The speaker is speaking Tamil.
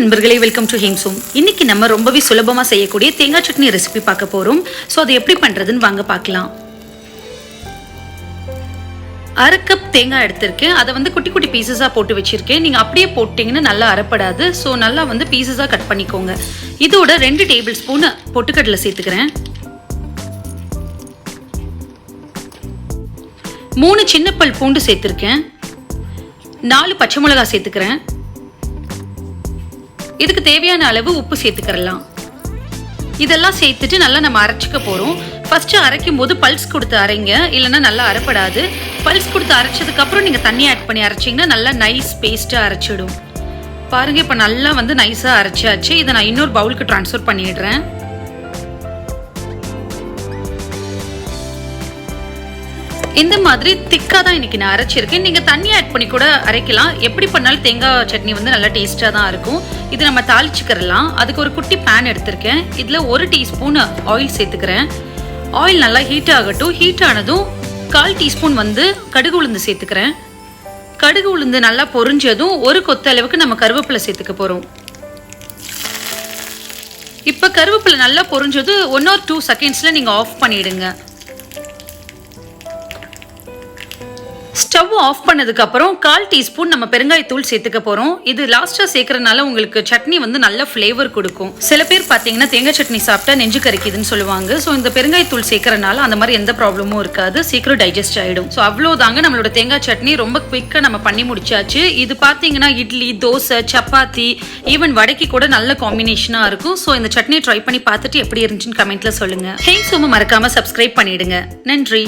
நண்பர்களே, வெல்கம் டு ஹிங்ஸும். இன்னைக்கு நம்ம ரொம்பவே சுலபமா செய்யக்கூடிய தேங்காய் சட்னி ரெசிபி பார்க்க போறோம். ஸோ அதை எப்படி பண்றதுன்னு வாங்க பார்க்கலாம். 1/2 கப் தேங்காய் எடுத்திருக்கேன். அதை குட்டி குட்டி பீசஸா போட்டு வச்சிருக்கேன். நீங்க அப்படியே போட்டீங்கன்னா நல்லா அரைப்படாது. ஸோ நல்லா பீசஸா கட் பண்ணிக்கோங்க. இதோட 2 டேபிள் ஸ்பூன் பொட்டுக்கடலை சேர்த்துக்கிறேன். 3 சின்ன பல் பூண்டு சேர்த்திருக்கேன். 4 பச்சை மிளகாய் சேர்த்துக்கிறேன். இதுக்கு தேவையான அளவு உப்பு சேர்த்துக்கலாம். இதெல்லாம் சேர்த்துட்டு நல்லா நம்ம அரைச்சிக்க போறோம். ஃபர்ஸ்ட் அரைக்கும் போது பல்ஸ் கொடுத்து அரைங்க, இல்லைன்னா நல்லா அரைப்படாது. பல்ஸ் கொடுத்து அரைச்சதுக்கு அப்புறம் நீங்க தண்ணி ஆட் பண்ணி அரைச்சிங்கன்னா நல்லா நைஸ் பேஸ்டா அரைச்சிடும். பாருங்க, இப்ப நல்லா நைஸா அரைச்சாச்சு. இதை நான் இன்னொரு பவுலுக்கு டிரான்ஸ்ஃபர் பண்ணிடுறேன். இந்த மாதிரி திக்கா தான் இன்னைக்கு நான் அரைச்சிருக்கேன். நீங்க தண்ணி ஆட் பண்ணி கூட அரைக்கலாம். எப்படி பண்ணாலும் தேங்காய் சட்னி நல்லா டேஸ்டா தான் இருக்கும். இது நம்ம தாளிச்சுக்கிறலாம். அதுக்கு ஒரு குட்டி பேன் எடுத்திருக்கேன். இதுல 1 டீஸ்பூன் ஆயில் சேர்த்துக்கிறேன். ஆயில் நல்லா ஹீட் ஆகட்டும். ஹீட் ஆனதும் 1/4 டீஸ்பூன் கடுகு உளுந்து சேர்த்துக்கிறேன். கடுகு உளுந்து நல்லா பொரிஞ்சதும் 1 கொத்த அளவுக்கு நம்ம கருவேப்பிலை சேர்த்துக்க போறோம். இப்ப கருவேப்பிலை நல்லா பொரிஞ்சது 1 or 2 செகண்ட்ஸ்ல நீங்க ஆஃப் பண்ணிடுங்க. ஸ்டவ் ஆஃப் பண்ணதுக்கு அப்புறம் 1/4 டீஸ்பூன் நம்ம பெருங்காயத்தூள் சேர்த்துக்க போறோம். இது லாஸ்டா சேர்க்கறதுனால உங்களுக்கு சட்னி நல்ல ஃபிளேவர் கொடுக்கும். சில பேர் பாத்தீங்கன்னா தேங்காய் சட்னி சாப்பிட்டா நெஞ்சு கரிக்குதுன்னு சொல்லுவாங்க. ஸோ இந்த பெருங்காயத்தூள் சேர்க்கறதுனால அந்த மாதிரி எந்த ப்ராப்ளமும் இருக்காது. சீக்கிரம் டைஜஸ்ட் ஆயிடும். ஸோ அவ்வளோதாங்க, நம்மளோட தேங்காய் சட்னி ரொம்ப குவிக்கா நம்ம பண்ணி முடிச்சாச்சு. இது பாத்தீங்கன்னா இட்லி, தோசை, சப்பாத்தி, ஈவன் வடைக்கு கூட நல்ல காம்பினேஷனா இருக்கும். ஸோ இந்த சட்னியை ட்ரை பண்ணி பார்த்துட்டு எப்படி இருந்துச்சுன்னு கமெண்ட்ல சொல்லுங்க. ஹேங்ஸும் மறக்காம சப்ஸ்கிரைப் பண்ணிடுங்க. நன்றி.